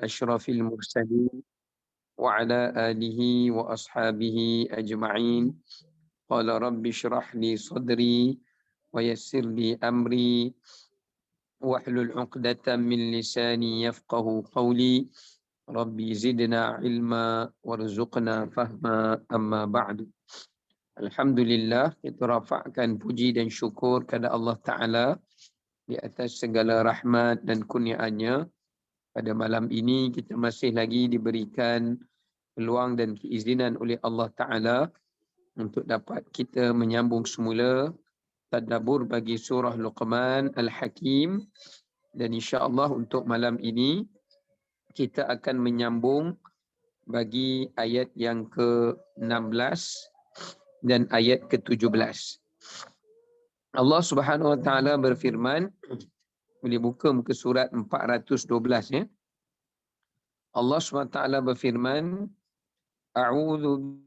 asyrafil mursalin wa ala alihi wa ashabihi ajma'in. Qala rabbi syrah li sadri wa yassir li amri wahlul 'uqdatam min lisani yafqahu qawli. Rabbi zidna ilma warzuqna fahma, amma ba'du. Alhamdulillah, kita rafa'kan puji dan syukur kepada Allah Ta'ala di atas segala rahmat dan kurniaannya. Pada malam ini kita masih lagi diberikan peluang dan keizinan oleh Allah Ta'ala untuk dapat kita menyambung semula tadabbur bagi surah Luqman Al-Hakim. Dan insya-Allah untuk malam ini kita akan menyambung bagi ayat yang ke-16 dan ayat ke-17. Allah Subhanahu Wa Ta'ala berfirman, boleh buka muka surat 412 ya. Allah SWT berfirman, A'udhu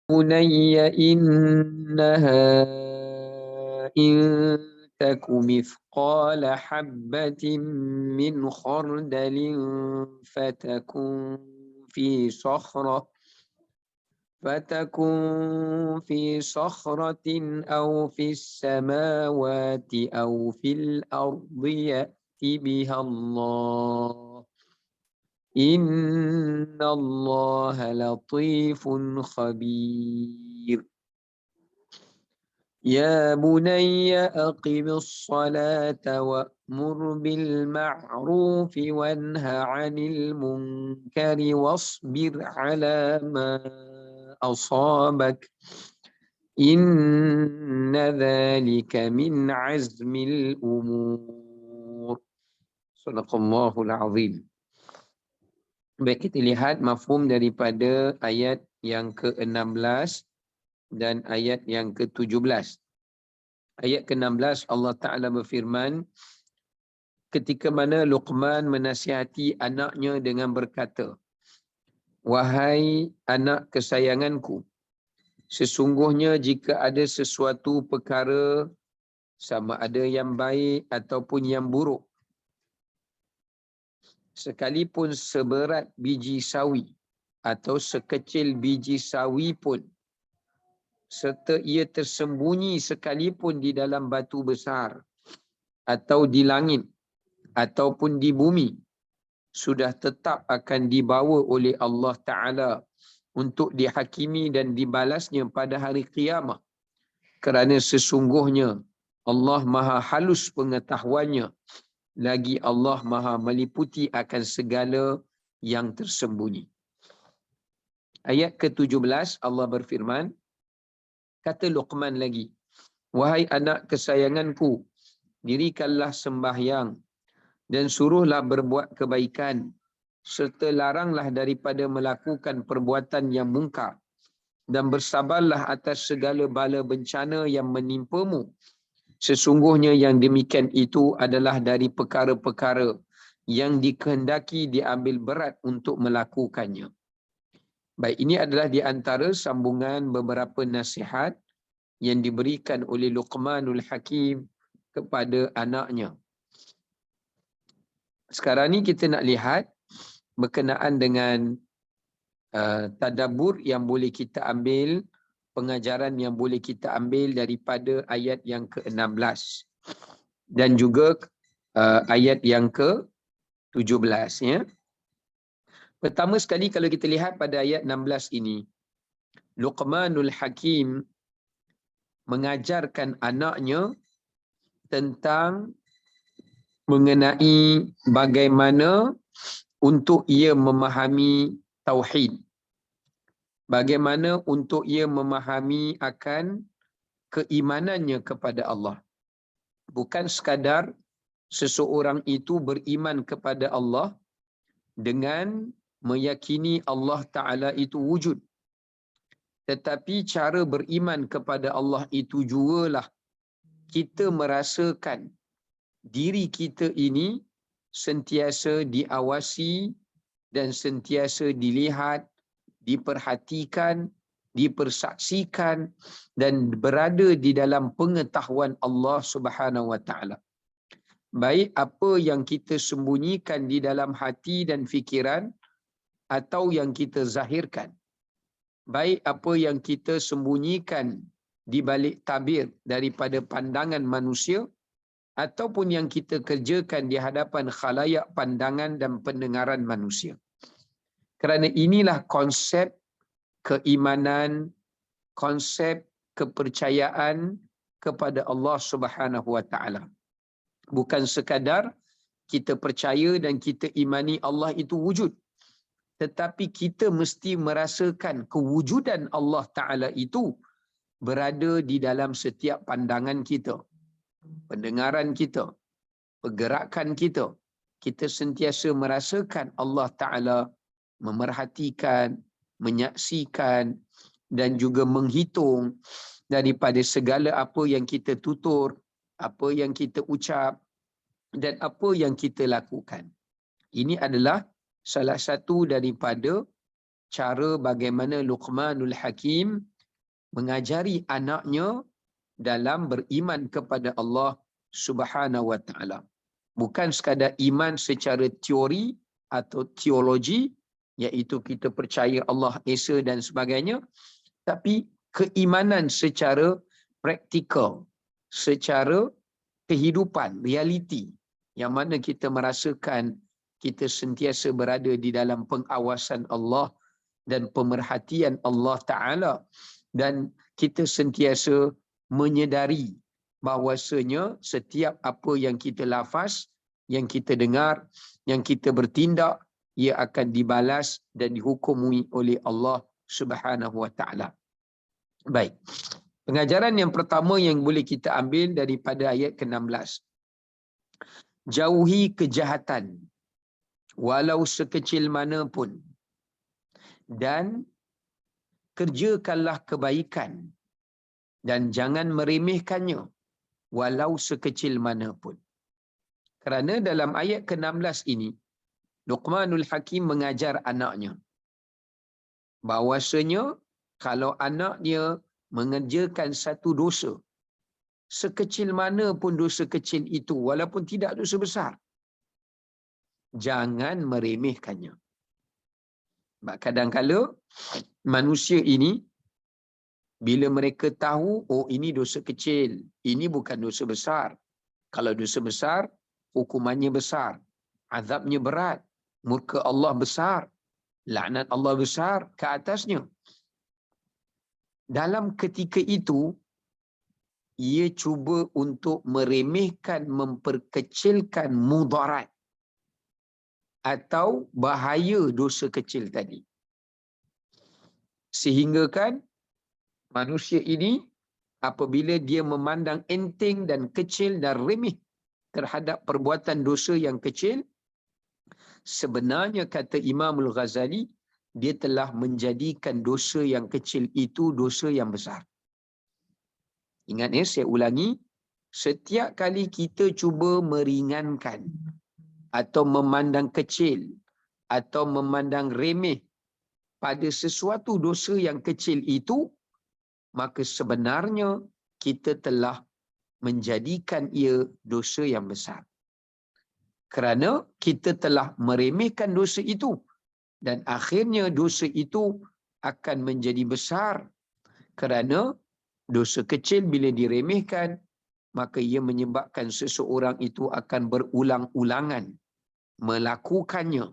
bunayya innaha in taku mithqala habbatin min khardalin fatakun fi sakhrah في صخرة أو في السماوات أو في الأرض يأت بها الله إن الله لطيف خبير يا بني أقم الصلاة وأمر بالمعروف وانه عن المنكر واصبر على ما أصابك إن ذلك من عزم الأمور. Sadaqallahul Azim. Baik, kita lihat mafhum daripada ayat yang ke-16 dan ayat yang ke-17. Ayat ke-16 Allah Ta'ala berfirman, ketika mana Luqman menasihati anaknya dengan berkata, wahai anak kesayanganku, sesungguhnya jika ada sesuatu perkara sama ada yang baik ataupun yang buruk, sekalipun seberat biji sawi atau sekecil biji sawi pun, serta ia tersembunyi sekalipun di dalam batu besar atau di langit ataupun di bumi, sudah tetap akan dibawa oleh Allah Ta'ala untuk dihakimi dan dibalasnya pada hari kiamat, kerana sesungguhnya Allah Maha halus pengetahuannya, lagi Allah Maha meliputi akan segala yang tersembunyi. Ayat ke-17 Allah berfirman, kata Luqman lagi, wahai anak kesayanganku, dirikanlah sembahyang dan suruhlah berbuat kebaikan, serta laranglah daripada melakukan perbuatan yang mungkar, dan bersabarlah atas segala bala bencana yang menimpamu. Sesungguhnya yang demikian itu adalah dari perkara-perkara yang dikehendaki diambil berat untuk melakukannya. Baik, ini adalah di antara sambungan beberapa nasihat yang diberikan oleh Luqmanul Hakim kepada anaknya. Sekarang ni kita nak lihat berkenaan dengan tadabbur yang boleh kita ambil, pengajaran yang boleh kita ambil daripada ayat yang ke-16 dan juga ayat yang ke-17 ya. Pertama sekali kalau kita lihat pada ayat 16 ini, Luqmanul Hakim mengajarkan anaknya tentang mengenai bagaimana untuk ia memahami tauhid, bagaimana untuk ia memahami akan keimanannya kepada Allah. Bukan sekadar seseorang itu beriman kepada Allah dengan meyakini Allah Ta'ala itu wujud, tetapi cara beriman kepada Allah itu jugalah kita merasakan diri kita ini sentiasa diawasi dan sentiasa dilihat, diperhatikan, dipersaksikan dan berada di dalam pengetahuan Allah Subhanahu wa taala. Baik apa yang kita sembunyikan di dalam hati dan fikiran atau yang kita zahirkan. Baik apa yang kita sembunyikan di balik tabir daripada pandangan manusia ataupun yang kita kerjakan di hadapan khalayak pandangan dan pendengaran manusia. Kerana inilah konsep keimanan, konsep kepercayaan kepada Allah Subhanahu wa taala. Bukan sekadar kita percaya dan kita imani Allah itu wujud, tetapi kita mesti merasakan kewujudan Allah Taala itu berada di dalam setiap pandangan kita, pendengaran kita, pergerakan kita. Kita sentiasa merasakan Allah Taala memerhatikan, menyaksikan dan juga menghitung daripada segala apa yang kita tutur, apa yang kita ucap dan apa yang kita lakukan. Ini adalah salah satu daripada cara bagaimana Luqmanul Hakim mengajari anaknya dalam beriman kepada Allah Subhanahu wa taala. Bukan sekadar iman secara teori atau teologi, iaitu kita percaya Allah Esa dan sebagainya, tapi keimanan secara praktikal, secara kehidupan, realiti, yang mana kita merasakan kita sentiasa berada di dalam pengawasan Allah dan pemerhatian Allah Ta'ala, dan kita sentiasa menyedari bahawasanya setiap apa yang kita lafaz, yang kita dengar, yang kita bertindak, ia akan dibalas dan dihukumi oleh Allah Subhanahu wa taala. Baik. Pengajaran yang pertama yang boleh kita ambil daripada ayat ke-16. Jauhi kejahatan walau sekecil mana pun, dan kerjakanlah kebaikan dan jangan meremehkannya walau sekecil mana pun. Kerana dalam ayat ke-16 ini Luqmanul Hakim mengajar anaknya bahawasanya kalau anak dia mengerjakan satu dosa, sekecil mana pun dosa kecil itu, walaupun tidak dosa besar, jangan meremehkannya. Sebab kadang-kala manusia ini bila mereka tahu, oh ini dosa kecil, ini bukan dosa besar. Kalau dosa besar, hukumannya besar, azabnya berat, murka Allah besar, laknat Allah besar ke atasnya. Dalam ketika itu, ia cuba untuk meremehkan, memperkecilkan mudarat atau bahaya dosa kecil tadi. Sehingga kan manusia ini apabila dia memandang enteng dan kecil dan remeh terhadap perbuatan dosa yang kecil, sebenarnya kata Imamul Ghazali, dia telah menjadikan dosa yang kecil itu dosa yang besar. Ingat ya, saya ulangi, setiap kali kita cuba meringankan atau memandang kecil atau memandang remeh pada sesuatu dosa yang kecil itu, maka sebenarnya kita telah menjadikan ia dosa yang besar. Kerana kita telah meremehkan dosa itu, dan akhirnya dosa itu akan menjadi besar. Kerana dosa kecil bila diremehkan, maka ia menyebabkan seseorang itu akan berulang-ulangan melakukannya,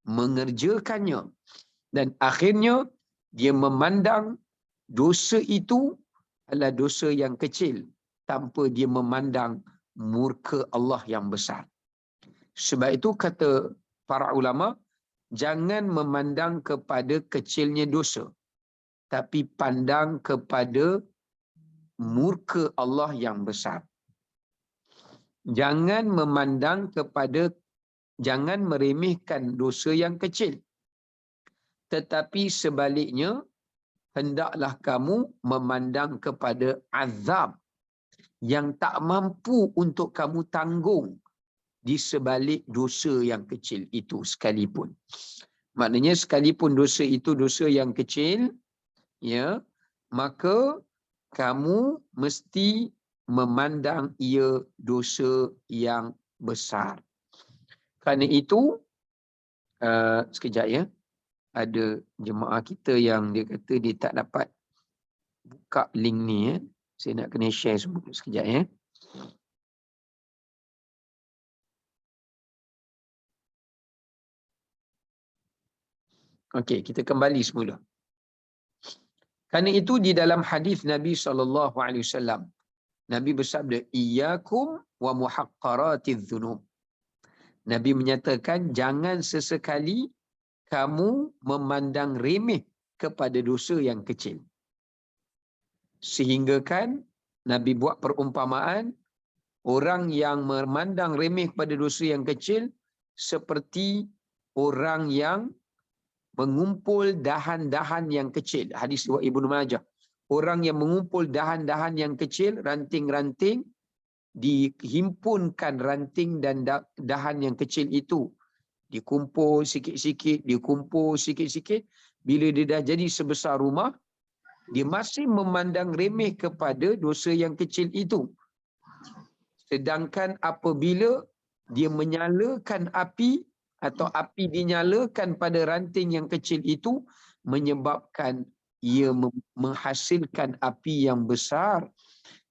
mengerjakannya, dan akhirnya dia memandang dosa itu adalah dosa yang kecil tanpa dia memandang murka Allah yang besar. Sebab itu kata para ulama, jangan memandang kepada kecilnya dosa, tapi pandang kepada murka Allah yang besar. Jangan memandang kepada, jangan meremehkan dosa yang kecil, tetapi sebaliknya hendaklah kamu memandang kepada azab yang tak mampu untuk kamu tanggung di sebalik dosa yang kecil itu sekalipun. Maknanya sekalipun dosa itu dosa yang kecil, ya, maka kamu mesti memandang ia dosa yang besar. Kerana itu, sekejap ya, ada jemaah kita yang dia kata dia tak dapat buka link ni ya. Saya nak kena share sekejap ya. Okey, kita kembali semula. Kerana itu di dalam hadis Nabi SAW, Nabi bersabda, "Iyyakum wa muhaqqaratiz dzunub." Nabi menyatakan, jangan sesekali kamu memandang remeh kepada dosa yang kecil. Sehingga kan Nabi buat perumpamaan, orang yang memandang remeh pada dosa yang kecil seperti orang yang mengumpul dahan-dahan yang kecil. Hadis riwayat Ibnu Majah. Orang yang mengumpul dahan-dahan yang kecil, ranting-ranting, dihimpunkan ranting dan dahan yang kecil itu. Dikumpul sikit-sikit, dikumpul sikit-sikit. Bila dia dah jadi sebesar rumah, dia masih memandang remeh kepada dosa yang kecil itu. Sedangkan apabila dia menyalakan api atau api dinyalakan pada ranting yang kecil itu, menyebabkan ia menghasilkan api yang besar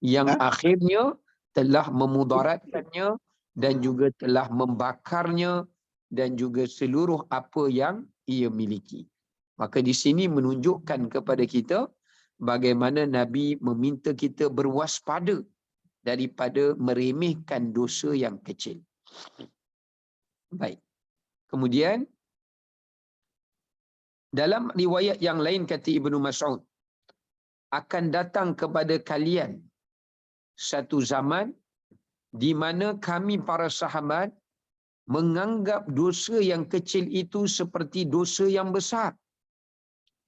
yang akhirnya telah memudaratkannya dan juga telah membakarnya dan juga seluruh apa yang ia miliki. Maka di sini menunjukkan kepada kita bagaimana Nabi meminta kita berwaspada daripada meremehkan dosa yang kecil. Baik. Kemudian dalam riwayat yang lain kata Ibnu Mas'ud, akan datang kepada kalian satu zaman di mana kami para sahabat menganggap dosa yang kecil itu seperti dosa yang besar.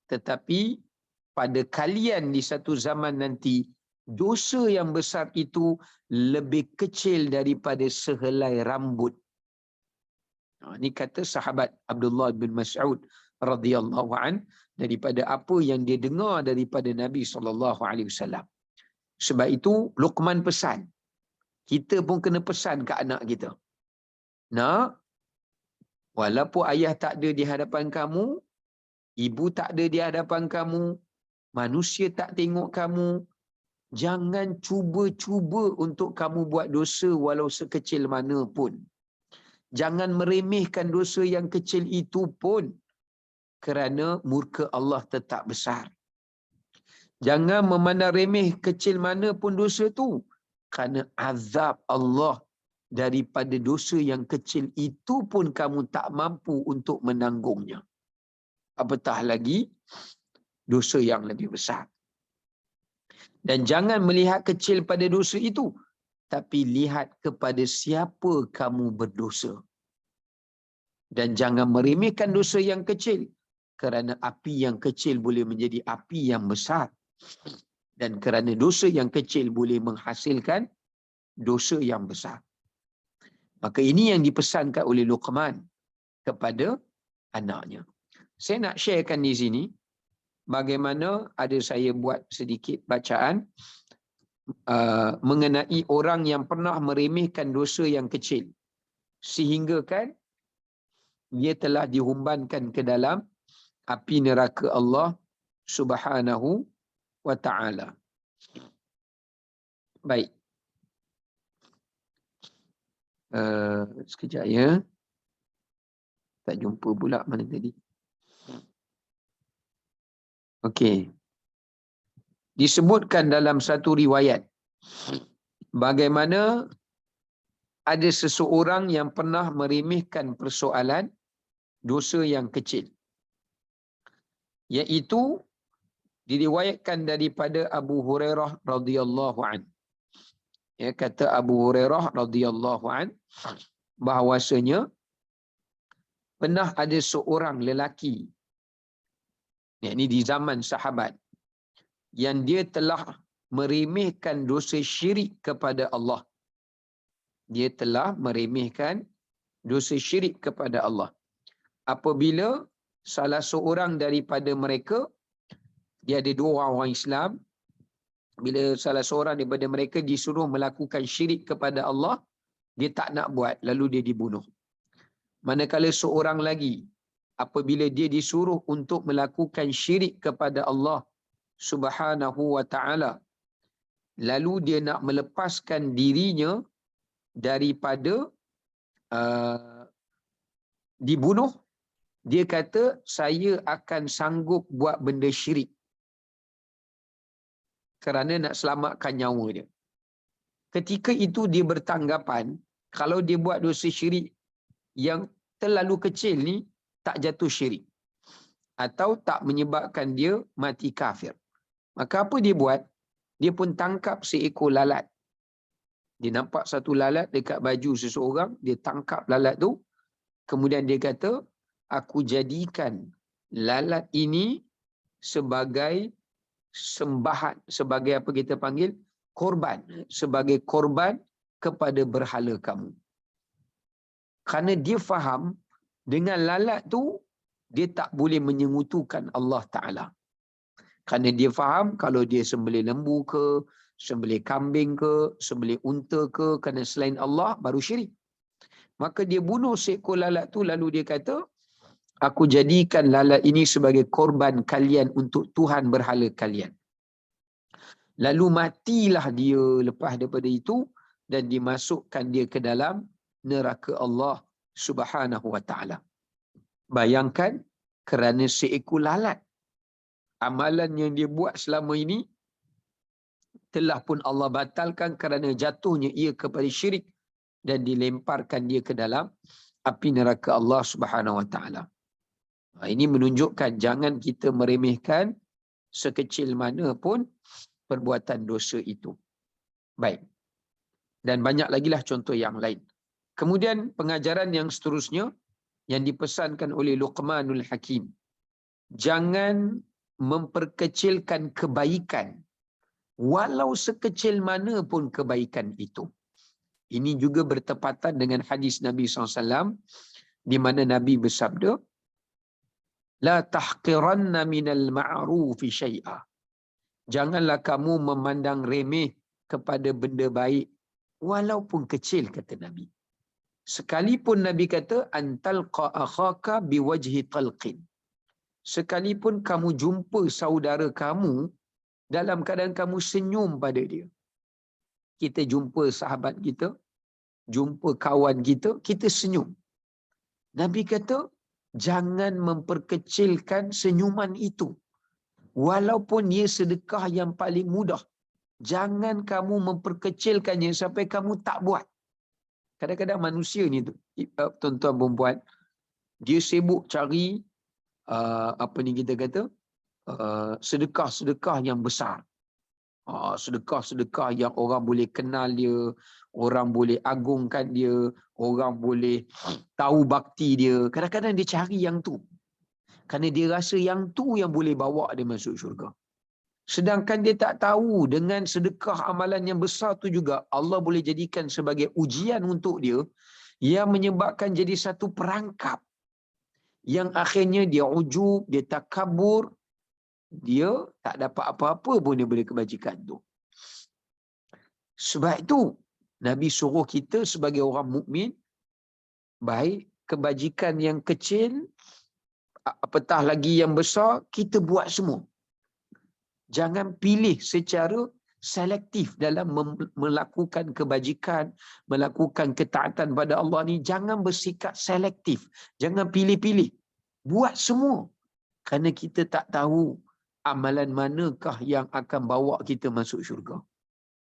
Tetapi pada kalian di satu zaman nanti, dosa yang besar itu lebih kecil daripada sehelai rambut. Ini kata sahabat Abdullah bin Mas'ud radhiyallahu an, daripada apa yang dia dengar daripada Nabi SAW. Sebab itu Luqman pesan, kita pun kena pesan ke anak kita. Nak, walaupun ayah tak ada di hadapan kamu, ibu tak ada di hadapan kamu, manusia tak tengok kamu, jangan cuba-cuba untuk kamu buat dosa walau sekecil mana pun. Jangan meremehkan dosa yang kecil itu pun, kerana murka Allah tetap besar. Jangan memandang remeh kecil mana pun dosa tu, kerana azab Allah daripada dosa yang kecil itu pun kamu tak mampu untuk menanggungnya. Apatah lagi dosa yang lebih besar. Dan jangan melihat kecil pada dosa itu, tapi lihat kepada siapa kamu berdosa. Dan jangan meremehkan dosa yang kecil, kerana api yang kecil boleh menjadi api yang besar. Dan kerana dosa yang kecil boleh menghasilkan dosa yang besar. Maka ini yang dipesankan oleh Luqman kepada anaknya. Saya nak sharekan di sini bagaimana ada saya buat sedikit bacaan mengenai orang yang pernah meremehkan dosa yang kecil, sehingga kan dia telah dihumbankan ke dalam api neraka Allah Subhanahu wa ta'ala. Baik. Sekejap ya. Tak jumpa pula mana tadi. Okey. Disebutkan dalam satu riwayat bagaimana ada seseorang yang pernah meremehkan persoalan dosa yang kecil, iaitu diriwayatkan daripada Abu Hurairah radhiyallahu an. Ya, kata Abu Hurairah radhiyallahu an bahawasanya pernah ada seorang lelaki, yakni di zaman sahabat, yang dia telah meremehkan dosa syirik kepada Allah. Dia telah meremehkan dosa syirik kepada Allah. Apabila salah seorang daripada mereka, dia ada dua orang Islam, bila salah seorang daripada mereka disuruh melakukan syirik kepada Allah, dia tak nak buat, lalu dia dibunuh. Manakala seorang lagi, apabila dia disuruh untuk melakukan syirik kepada Allah Subhanahu wa ta'ala, lalu dia nak melepaskan dirinya daripada dibunuh, dia kata, saya akan sanggup buat benda syirik kerana nak selamatkan nyawa dia. Ketika itu dia bertanggapan, kalau dia buat dosa syirik yang terlalu kecil ni, tak jatuh syirik atau tak menyebabkan dia mati kafir. Maka apa dia buat? Dia pun tangkap seekor lalat. Dia nampak satu lalat dekat baju seseorang, dia tangkap lalat tu, kemudian dia kata, aku jadikan lalat ini sebagai sembahan, sebagai apa kita panggil, korban, sebagai korban kepada berhala kamu. Kerana dia faham, dengan lalat tu, dia tak boleh menyengutukan Allah Ta'ala. Kerana dia faham, kalau dia sembelih lembu ke, sembelih kambing ke, sembelih unta ke, kerana selain Allah, baru syirik. Maka dia bunuh seekor lalat tu, lalu dia kata, aku jadikan lalat ini sebagai korban kalian untuk Tuhan berhala kalian. Lalu matilah dia lepas daripada itu, dan dimasukkan dia ke dalam neraka Allah Subhanahu wa ta'ala. Bayangkan, kerana seekor lalat, amalan yang dia buat selama ini telah pun Allah batalkan kerana jatuhnya ia kepada syirik dan dilemparkan dia ke dalam api neraka Allah Subhanahu wa ta'ala. Ini menunjukkan jangan kita meremehkan sekecil mana pun perbuatan dosa itu. Baik. Dan banyak lagi lah contoh yang lain. Kemudian pengajaran yang seterusnya yang dipesankan oleh Luqmanul Hakim. Jangan memperkecilkan kebaikan walau sekecil mana pun kebaikan itu. Ini juga bertepatan dengan hadis Nabi SAW di mana Nabi bersabda, la tahqiranna minal ma'rufi syai'a. Janganlah kamu memandang remeh kepada benda baik walaupun kecil, kata Nabi. Sekalipun Nabi kata antalqa akhaka biwajhi talqin. Sekalipun kamu jumpa saudara kamu dalam keadaan kamu senyum pada dia. Kita jumpa sahabat kita, jumpa kawan kita, kita senyum. Nabi kata, jangan memperkecilkan senyuman itu. Walaupun ia sedekah yang paling mudah. Jangan kamu memperkecilkannya sampai kamu tak buat. Kadang-kadang manusia ni, tuan-tuan perempuan, dia sibuk cari, apa ni kita kata, sedekah-sedekah yang besar. Sedekah-sedekah yang orang boleh kenal dia, orang boleh agungkan dia, orang boleh tahu bakti dia. Kadang-kadang dia cari yang tu. Kerana dia rasa yang tu yang boleh bawa dia masuk syurga. Sedangkan dia tak tahu dengan sedekah amalan yang besar tu juga Allah boleh jadikan sebagai ujian untuk dia yang menyebabkan jadi satu perangkap yang akhirnya dia ujub, dia takabur, dia tak dapat apa-apa pun dia boleh kebajikan tu. Sebab itu Nabi suruh kita sebagai orang mukmin, baik kebajikan yang kecil, apatah lagi yang besar, kita buat semua. Jangan pilih secara selektif dalam melakukan kebajikan, melakukan ketaatan pada Allah ni. Jangan bersikap selektif. Jangan pilih-pilih. Buat semua. Kerana kita tak tahu amalan manakah yang akan bawa kita masuk syurga.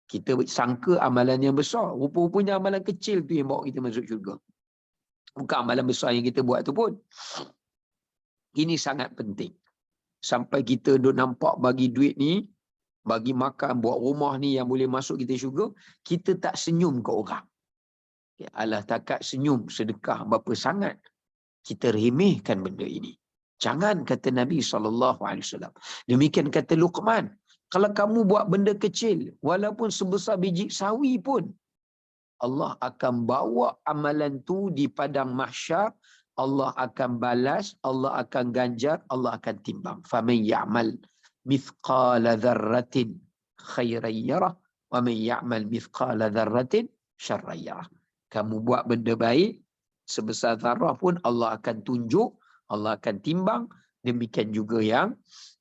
Kita sangka amalan yang besar. Rupa-rupanya amalan kecil tu yang bawa kita masuk syurga. Bukan amalan besar yang kita buat tu pun. Ini sangat penting. Sampai kita duk nampak bagi duit ni, bagi makan, buat rumah ni yang boleh masuk kita syurga, kita tak senyum ke orang. Alah takat senyum, sedekah berapa sangat. Kita remehkan benda ini. Jangan, kata Nabi SAW. Demikian kata Luqman. Kalau kamu buat benda kecil, walaupun sebesar biji sawi pun, Allah akan bawa amalan tu di padang mahsyar Allah akan balas, Allah akan ganjar, Allah akan timbang. Faman ya'mal mithqala dzarratin khairan yarah wa man ya'mal mithqala dzarratin syarran yarah. Kamu buat benda baik sebesar zarah pun Allah akan tunjuk, Allah akan timbang. Demikian juga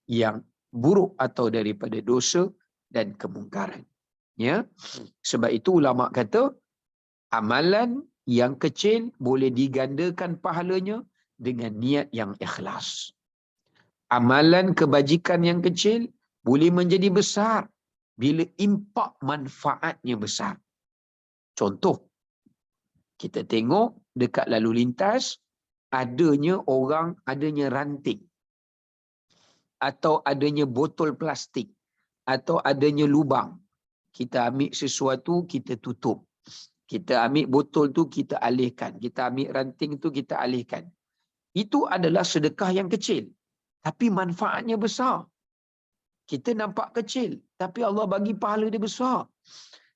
yang buruk atau daripada dosa dan kemungkaran. Ya. Sebab itu ulama kata amalan yang kecil boleh digandakan pahalanya dengan niat yang ikhlas. Amalan kebajikan yang kecil boleh menjadi besar bila impak manfaatnya besar. Contoh, kita tengok dekat lalu lintas adanya ranting atau adanya botol plastik atau adanya lubang. Kita ambil sesuatu, kita tutup. Kita ambil botol tu, kita alihkan. Kita ambil ranting tu, kita alihkan. Itu adalah sedekah yang kecil. Tapi manfaatnya besar. Kita nampak kecil. Tapi Allah bagi pahala dia besar.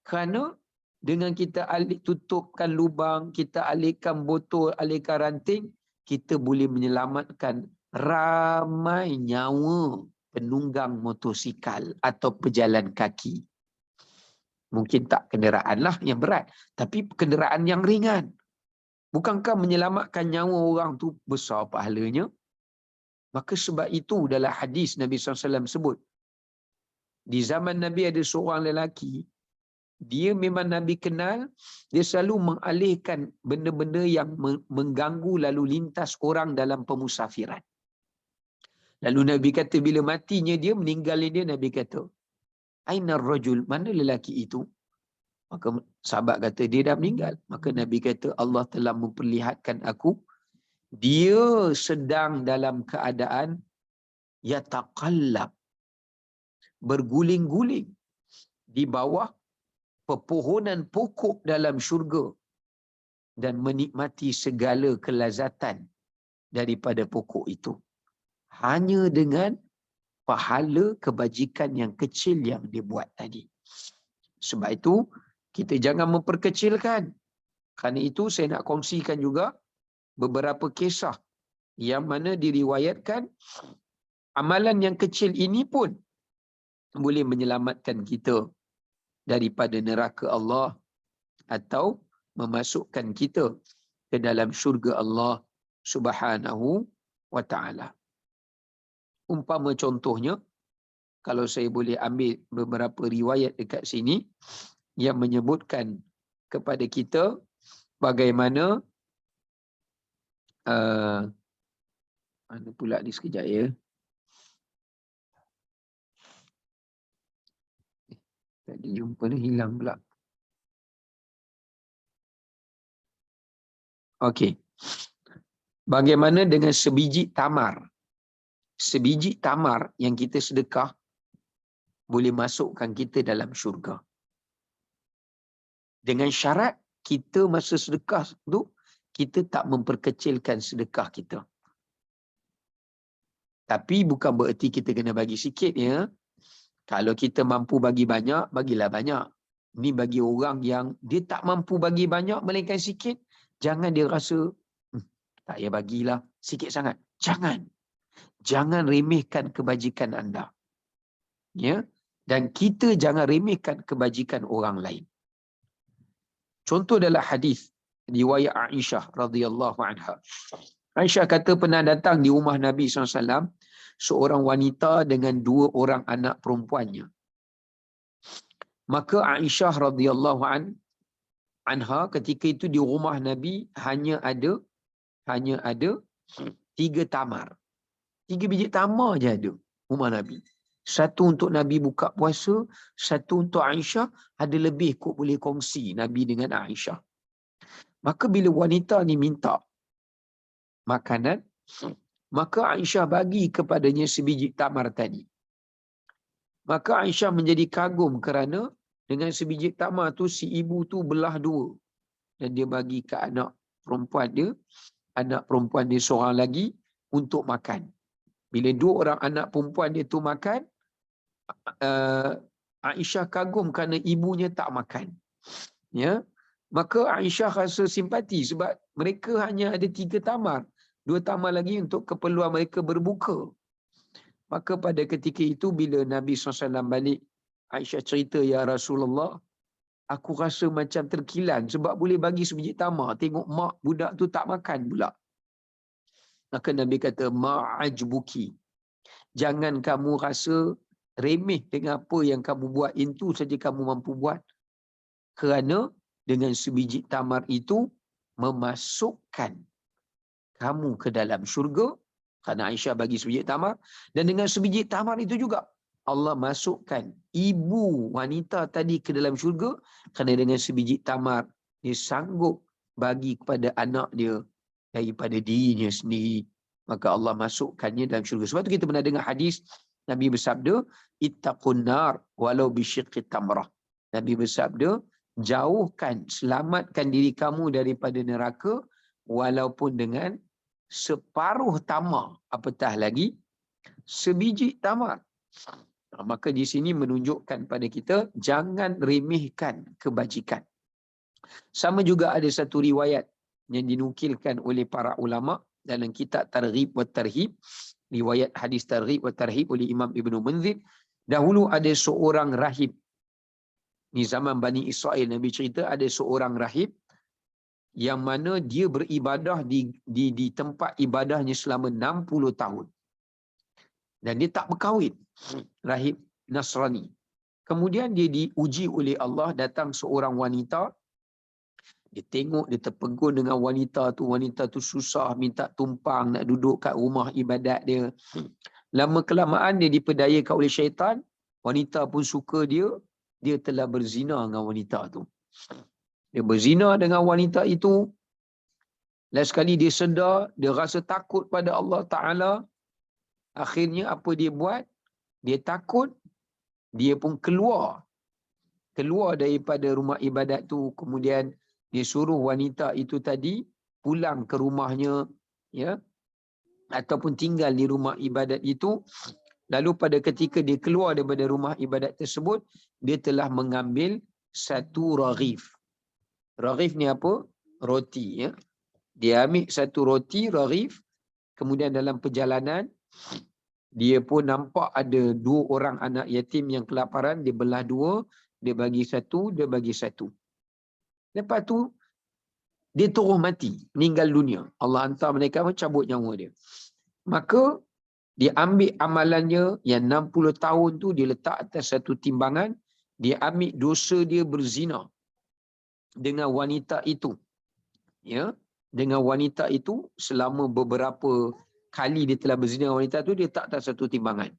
Kerana dengan kita tutupkan lubang, kita alihkan botol, alihkan ranting, kita boleh menyelamatkan ramai nyawa penunggang motosikal atau pejalan kaki. Mungkin tak kenderaan lah yang berat, tapi kenderaan yang ringan. Bukankah menyelamatkan nyawa orang tu besar pahalanya? Maka sebab itu dalam hadis Nabi SAW sebut, di zaman Nabi ada seorang lelaki, dia memang Nabi kenal, dia selalu mengalihkan benda-benda yang mengganggu lalu lintas orang dalam pemusafiran. Lalu Nabi kata bila matinya dia, meninggalnya dia, Nabi kata, Ainar rajul, mana lelaki itu? Maka sahabat kata dia dah meninggal. Maka Nabi kata Allah telah memperlihatkan aku, dia sedang dalam keadaan yataqallab, berguling-guling di bawah pepohonan pokok dalam syurga dan menikmati segala kelazatan daripada pokok itu. Hanya dengan pahala kebajikan yang kecil yang dia buat tadi. Sebab itu, kita jangan memperkecilkan. Kerana itu saya nak kongsikan juga beberapa kisah yang mana diriwayatkan amalan yang kecil ini pun boleh menyelamatkan kita daripada neraka Allah atau memasukkan kita ke dalam syurga Allah Subhanahu wa ta'ala. Umpama contohnya, kalau saya boleh ambil beberapa riwayat dekat sini yang menyebutkan kepada kita bagaimana mana pula ni sekejap ya. Tadi jumpa ni hilang pula. Okey. Bagaimana dengan sebiji tamar? Sebiji tamar yang kita sedekah boleh masukkan kita dalam syurga. Dengan syarat kita masa sedekah tu kita tak memperkecilkan sedekah kita. Tapi bukan bererti kita kena bagi sikit ya. Kalau kita mampu bagi banyak, bagilah banyak. Ni bagi orang yang dia tak mampu bagi banyak melainkan sikit, jangan dia rasa tak payah bagilah sikit sangat. Jangan remehkan kebajikan anda. Ya. Dan kita jangan remehkan kebajikan orang lain. Contoh dalam hadis riwayat Aisyah radhiyallahu anha. Aisyah kata pernah datang di rumah Nabi SAW seorang wanita dengan 2 orang anak perempuannya. Maka Aisyah radhiyallahu anha ketika itu di rumah Nabi hanya ada 3 tamar. 3 biji tamar je ada rumah Nabi. Satu untuk Nabi buka puasa, satu untuk Aisyah, ada lebih kot boleh kongsi Nabi dengan Aisyah. Maka bila wanita ni minta makanan, maka Aisyah bagi kepadanya sebiji tamar tadi. Maka Aisyah menjadi kagum kerana dengan sebiji tamar tu si ibu tu belah 2 dan dia bagi ke anak perempuan dia seorang lagi untuk makan. Bila 2 orang anak perempuan dia tu makan, Aisyah kagum kerana ibunya tak makan. Ya. Maka Aisyah rasa simpati sebab mereka hanya ada 3 tamar. 2 tamar lagi untuk keperluan mereka berbuka. Maka pada ketika itu bila Nabi SAW balik, Aisyah cerita, "Ya Rasulullah, aku rasa macam terkilan sebab boleh bagi sebiji tamar. Tengok mak budak tu tak makan pula." Maka Nabi kata, "Ma'ajbuki. Jangan kamu rasa remeh dengan apa yang kamu buat. Itu saja kamu mampu buat. Kerana dengan sebiji tamar itu memasukkan kamu ke dalam syurga." Kerana Aisyah bagi sebiji tamar. Dan dengan sebiji tamar itu juga Allah masukkan ibu wanita tadi ke dalam syurga. Kerana dengan sebiji tamar dia sanggup bagi kepada anak dia daripada dirinya sendiri. Maka Allah masukkannya dalam syurga. Sebab tu kita pernah dengar hadis Nabi bersabda, "Ittaqun nar walau bisyiqqi tamrah." Nabi bersabda, jauhkan, selamatkan diri kamu daripada neraka walaupun dengan separuh tamar, apatah lagi sebiji tamar. Maka di sini menunjukkan pada kita jangan remehkan kebajikan. Sama juga ada satu riwayat yang dinukilkan oleh para ulama dalam kitab Targhib wa Tarhib, riwayat hadis Targhib wa Tarhib oleh Imam Ibnu Munzir. Dahulu ada seorang rahib. Ni zaman Bani Israel, Nabi cerita ada seorang rahib yang mana dia beribadah di tempat ibadahnya selama 60 tahun. Dan dia tak berkahwin. Rahib Nasrani. Kemudian dia diuji oleh Allah, datang seorang wanita. Dia tengok, dia terpegun dengan wanita tu susah, minta tumpang nak duduk kat rumah ibadat dia. Lama kelamaan dia diperdayakan oleh syaitan, wanita pun suka dia, dia telah berzina dengan wanita tu. Dia berzina dengan wanita itu. Last sekali dia sedar, dia rasa takut pada Allah Ta'ala. Akhirnya apa dia buat? Dia takut, dia pun keluar daripada rumah ibadat tu. Kemudian dia suruh wanita itu tadi pulang ke rumahnya, ya, ataupun tinggal di rumah ibadat itu. Lalu pada ketika dia keluar daripada rumah ibadat tersebut, dia telah mengambil satu raghif. Raghif ni apa? Roti, ya. Dia ambil satu roti raghif. Kemudian dalam perjalanan dia pun nampak ada 2 orang anak yatim yang kelaparan. Dia belah 2, dia bagi satu, dia bagi satu. Lepas tu dia terus mati, meninggal dunia. Allah hantar mereka cabut nyawa dia. Maka dia ambil amalannya yang 60 tahun tu, dia letak atas satu timbangan. Dia ambil dosa dia berzina dengan wanita itu, ya, dengan wanita itu selama beberapa kali dia telah berzina dengan wanita tu, dia letak atas satu timbangan.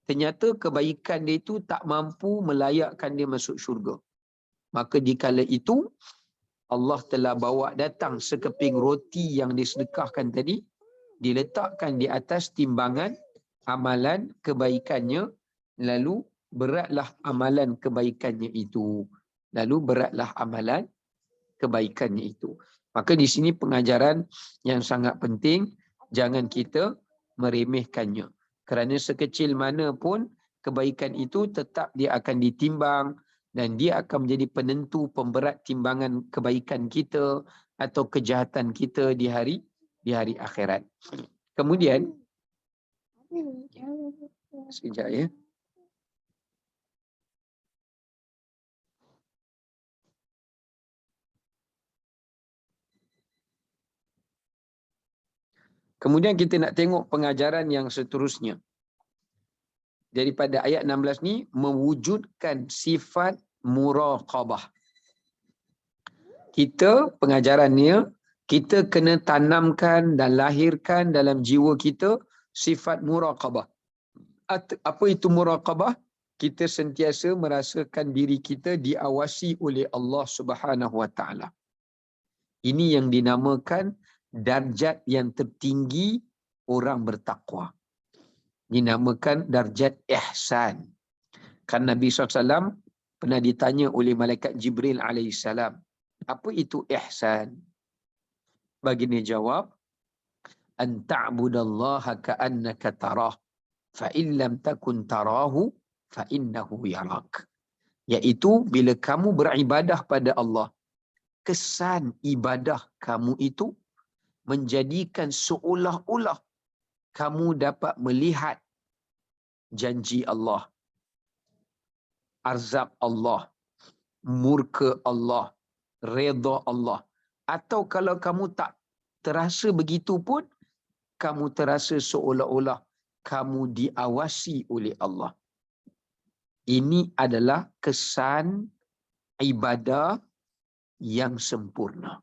Ternyata kebaikan dia itu tak mampu melayakkan dia masuk syurga. Maka dikala itu Allah telah bawa datang sekeping roti yang disedekahkan tadi, diletakkan di atas timbangan amalan kebaikannya, lalu beratlah amalan kebaikannya itu. Maka di sini pengajaran yang sangat penting, jangan kita meremehkannya. Kerana sekecil mana pun kebaikan itu tetap dia akan ditimbang dan dia akan menjadi penentu pemberat timbangan kebaikan kita atau kejahatan kita di hari akhirat. Kemudian sekejap, ya. Kemudian kita nak tengok pengajaran yang seterusnya. Daripada ayat 16 ni, mewujudkan sifat muraqabah. Pengajarannya, kita kena tanamkan dan lahirkan dalam jiwa kita sifat muraqabah. Apa itu muraqabah? Kita sentiasa merasakan diri kita diawasi oleh Allah Subhanahu Wa Taala. Ini yang dinamakan darjat yang tertinggi orang bertakwa. Dinamakan darjat ihsan. Kan Nabi SAW pernah ditanya oleh malaikat Jibril alaihissalam, apa itu ihsan? Baginda jawab, an ta'budallaha ka'annaka tarah, fa in lam takun tarahu fa innahu yarak. Iaitu bila kamu beribadah pada Allah, kesan ibadah kamu itu menjadikan seolah-olah kamu dapat melihat janji Allah, arzab Allah, murka Allah, redha Allah. Atau kalau kamu tak terasa begitu pun, kamu terasa seolah-olah kamu diawasi oleh Allah. Ini adalah kesan ibadah yang sempurna.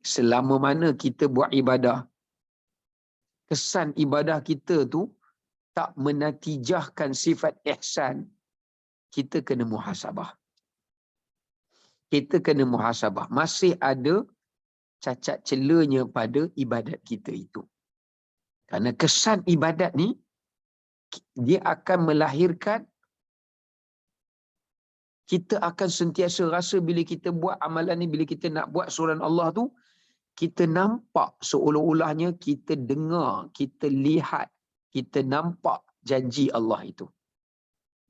Selama mana kita buat ibadah, kesan ibadah kita tu tak menatijahkan sifat ihsan, kita kena muhasabah. Kita kena muhasabah. Masih ada cacat celanya pada ibadat kita itu. Kerana kesan ibadat ni, dia akan melahirkan, kita akan sentiasa rasa bila kita buat amalan ni, bila kita nak buat soalan Allah tu, kita nampak seolah-olahnya kita dengar, kita lihat, kita nampak janji Allah itu.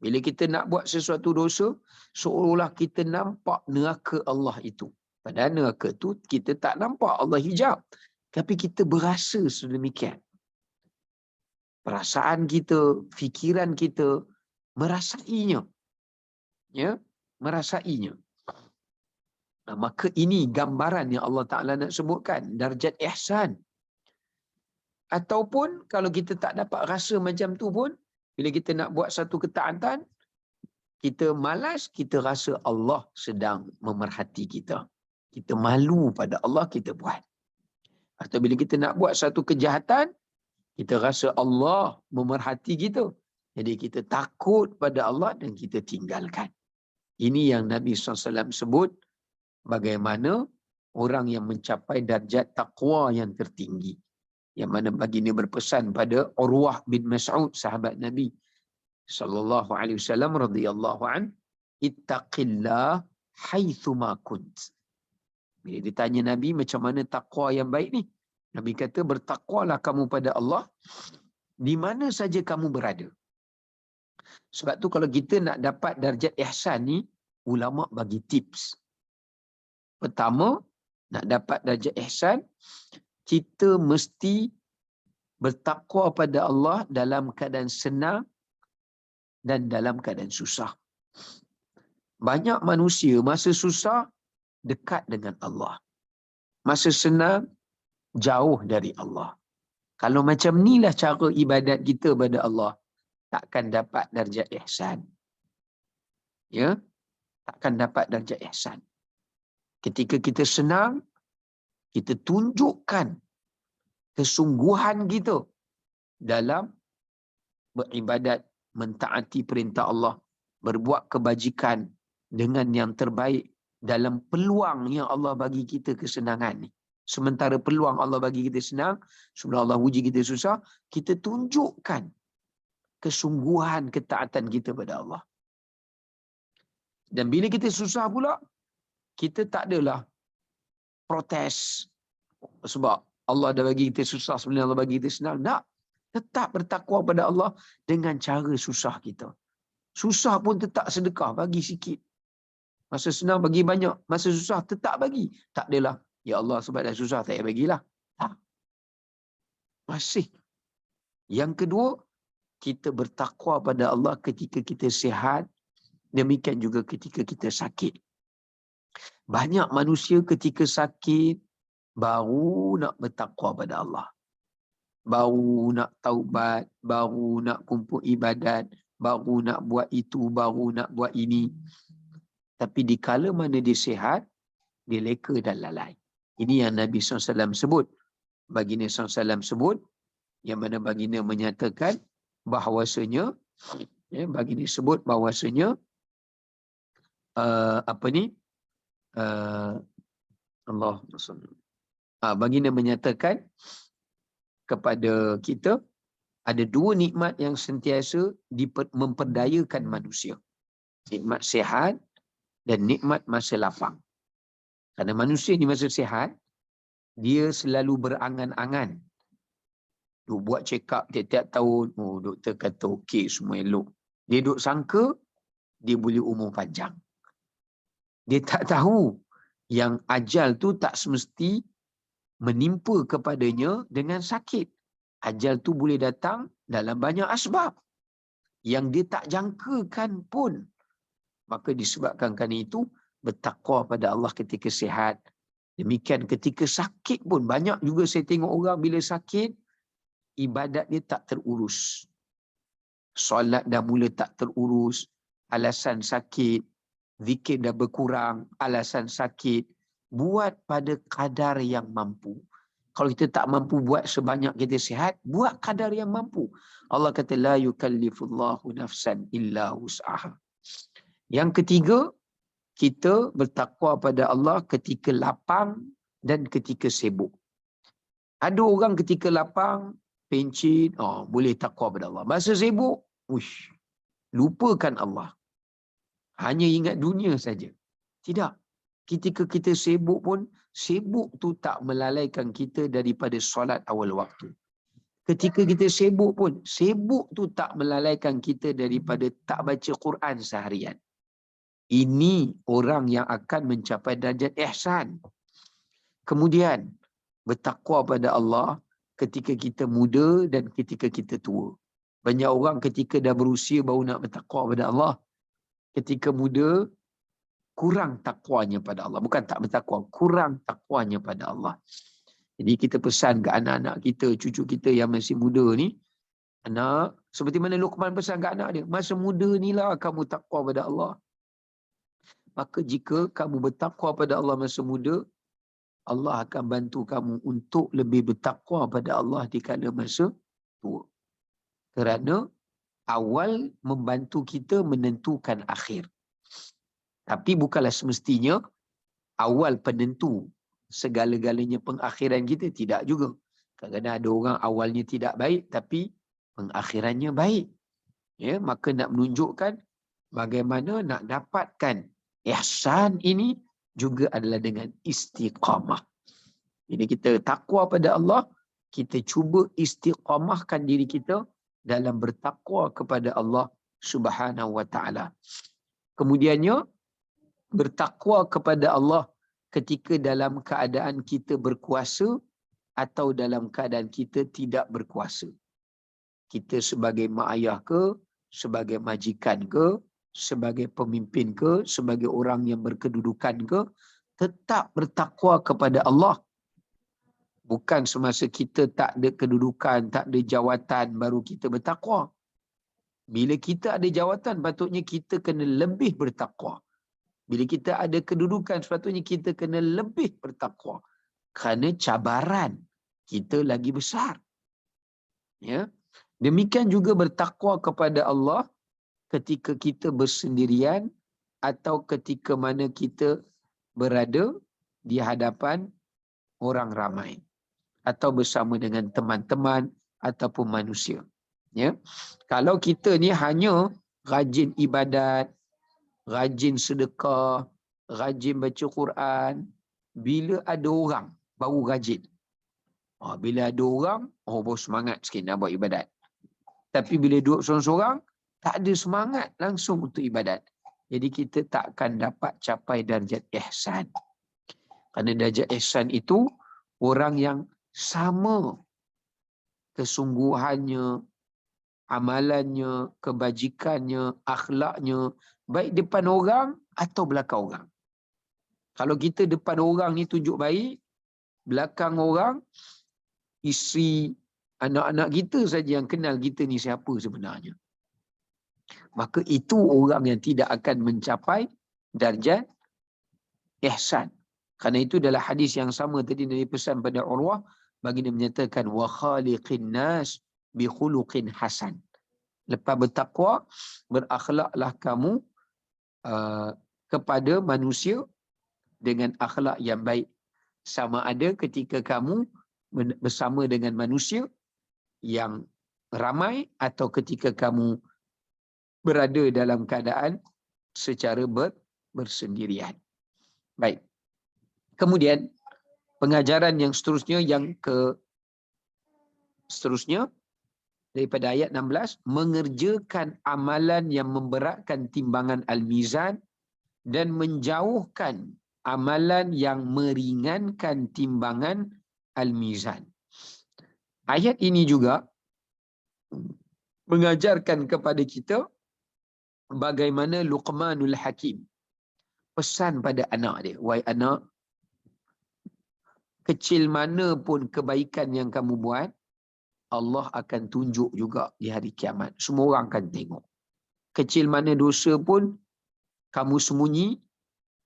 Bila kita nak buat sesuatu dosa, seolah-olah kita nampak neraka Allah itu. Padahal neraka tu kita tak nampak, Allah hijab. Tapi kita berasa sedemikian. Perasaan kita, fikiran kita merasainya. Ya, merasainya. Maka ini gambaran yang Allah Ta'ala nak sebutkan, darjat ihsan. Ataupun kalau kita tak dapat rasa macam tu pun, bila kita nak buat satu ketaatan, kita malas, kita rasa Allah sedang memerhati kita. Kita malu pada Allah, kita buat. Atau bila kita nak buat satu kejahatan, kita rasa Allah memerhati kita. Jadi kita takut pada Allah dan kita tinggalkan. Ini yang Nabi SAW sebut bagaimana orang yang mencapai darjat taqwa yang tertinggi. Yang mana baginda berpesan pada Urwah bin Mas'ud, sahabat Nabi sallallahu alaihi wasallam radhiyallahu an, ittaqillah haitsu ma kunt. Bila ditanya Nabi macam mana takwa yang baik ni, Nabi kata bertakwalah kamu pada Allah di mana saja kamu berada. Sebab tu kalau kita nak dapat darjat ihsan ni, ulama bagi tips. Pertama, nak dapat darjat ihsan, kita mesti bertakwa pada Allah dalam keadaan senang dan dalam keadaan susah. Banyak manusia masa susah dekat dengan Allah. Masa senang jauh dari Allah. Kalau macam inilah cara ibadat kita pada Allah, takkan dapat darjat ihsan. Ya? Takkan dapat darjat ihsan. Ketika kita senang, kita tunjukkan kesungguhan kita dalam beribadat, mentaati perintah Allah, berbuat kebajikan dengan yang terbaik dalam peluang yang Allah bagi kita kesenangan ni. Sementara peluang Allah bagi kita senang, sebenarnya Allah uji kita susah, kita tunjukkan kesungguhan ketaatan kita pada Allah. Dan bila kita susah pula, kita tak adalah protes sebab Allah dah bagi kita susah, sebenarnya Allah bagi kita senang. Tak. Tetap bertakwa pada Allah dengan cara susah kita. Susah pun tetap sedekah, bagi sikit. Masa senang bagi banyak, masa susah tetap bagi. Tak adalah, ya Allah sebab dah susah tak payah bagilah. Tak. Masih. Yang kedua, kita bertakwa pada Allah ketika kita sihat, demikian juga ketika kita sakit. Banyak manusia ketika sakit baru nak bertakwa pada Allah. Baru nak taubat, baru nak kumpul ibadat, baru nak buat itu, baru nak buat ini. Tapi di kala mana dia sihat, dia leka dan lalai. Ini yang Nabi SAW sebut. Baginda SAW sebut, yang mana baginda menyatakan bahawasanya, baginda sebut bahawasanya, baginda menyatakan kepada kita, ada dua nikmat yang sentiasa memperdayakan manusia. Nikmat sihat dan nikmat masa lapang. Kerana manusia ni masa sihat, dia selalu berangan-angan. Duk buat check up tiap-tiap tahun, doktor kata okey, semua elok. Dia duk sangka dia boleh umur panjang. Dia tak tahu Yang ajal tu tak semesti menimpa kepadanya dengan sakit. Ajal tu boleh datang dalam banyak asbab yang dia tak jangkakan pun. Maka disebabkan kerana itu, bertakwa pada Allah ketika sihat. Demikian ketika sakit pun, banyak juga saya tengok orang bila sakit, ibadat dia tak terurus. Solat dah mula tak terurus, alasan sakit. Zikir dah berkurang, alasan sakit. Buat pada kadar yang mampu. Kalau kita tak mampu buat sebanyak kita sihat, buat kadar yang mampu. Allah kata, la yukallifullahu nafsan illa wus'aha. Yang ketiga, kita bertakwa pada Allah ketika lapang dan ketika sibuk. Ada orang ketika lapang, pencit, boleh takwa pada Allah. Masa sibuk, lupakan Allah. Hanya ingat dunia saja. Tidak. Ketika kita sibuk pun, sibuk tu tak melalaikan kita daripada solat awal waktu. Ketika kita sibuk pun, sibuk tu tak melalaikan kita daripada tak baca Quran seharian. Ini orang yang akan mencapai darjat ihsan. Kemudian, bertakwa pada Allah ketika kita muda dan ketika kita tua. Banyak orang ketika dah berusia baru nak bertakwa pada Allah. Ketika muda, kurang takwanya pada Allah. Bukan tak bertakwa, kurang takwanya pada Allah. Jadi kita pesan ke anak-anak kita, cucu kita yang masih muda ni, anak, seperti mana Luqman pesan ke anak dia, masa muda ni lah kamu takwa pada Allah. Maka jika kamu bertakwa pada Allah masa muda, Allah akan bantu kamu untuk lebih bertakwa pada Allah di kala masa tua. Kerana awal membantu kita menentukan akhir. Tapi bukanlah semestinya awal penentu segala-galanya pengakhiran kita. Tidak juga. Kadang-kadang ada orang awalnya tidak baik tapi pengakhirannya baik. Ya, maka nak menunjukkan bagaimana nak dapatkan ihsan ini juga adalah dengan istiqamah. Jadi kita takwa pada Allah, kita cuba istiqamahkan diri kita dalam bertakwa kepada Allah Subhanahu wa taala. Kemudiannya, bertakwa kepada Allah ketika dalam keadaan kita berkuasa atau dalam keadaan kita tidak berkuasa. Kita sebagai mak ayah ke, sebagai majikan ke, sebagai pemimpin ke, sebagai orang yang berkedudukan ke, tetap bertakwa kepada Allah. Bukan semasa kita tak ada kedudukan, tak ada jawatan, baru kita bertakwa. Bila kita ada jawatan, patutnya kita kena lebih bertakwa. Bila kita ada kedudukan, sepatutnya kita kena lebih bertakwa. Kerana cabaran kita lagi besar. Ya. Demikian juga bertakwa kepada Allah ketika kita bersendirian atau ketika mana kita berada di hadapan orang ramai. Atau bersama dengan teman-teman ataupun manusia. Ya. Kalau kita ni hanya rajin ibadat, rajin sedekah, rajin baca Quran, bila ada orang baru rajin. Bila ada orang, baru semangat sikit nak buat ibadat. Tapi bila duduk sorang-sorang, tak ada semangat langsung untuk ibadat. Jadi kita tak akan dapat capai darjat ihsan. Kerana darjat ihsan itu orang yang sama kesungguhannya, amalannya, kebajikannya, akhlaknya, baik depan orang atau belakang orang. Kalau kita depan orang ni tunjuk baik, belakang orang, isteri, anak-anak kita saja yang kenal kita ni siapa sebenarnya. Maka itu orang yang tidak akan mencapai darjat ihsan. Kerana itu dalam hadis yang sama tadi Nabi pesan pada Urwah, baginda menyatakan wa khaliqin nas bi khuluqin hasan. Lepas bertakwa, berakhlaklah kamu kepada manusia dengan akhlak yang baik. Sama ada ketika kamu bersama dengan manusia yang ramai atau ketika kamu berada dalam keadaan secara bersendirian. Baik. Kemudian pengajaran yang seterusnya seterusnya daripada ayat 16, mengerjakan amalan yang memberatkan timbangan al-mizan dan menjauhkan amalan yang meringankan timbangan al-mizan. Ayat ini juga mengajarkan kepada kita bagaimana Luqmanul Hakim pesan pada anak dia, wahai anak, kecil mana pun kebaikan yang kamu buat, Allah akan tunjuk juga di hari kiamat. Semua orang akan tengok. Kecil mana dosa pun kamu sembunyi,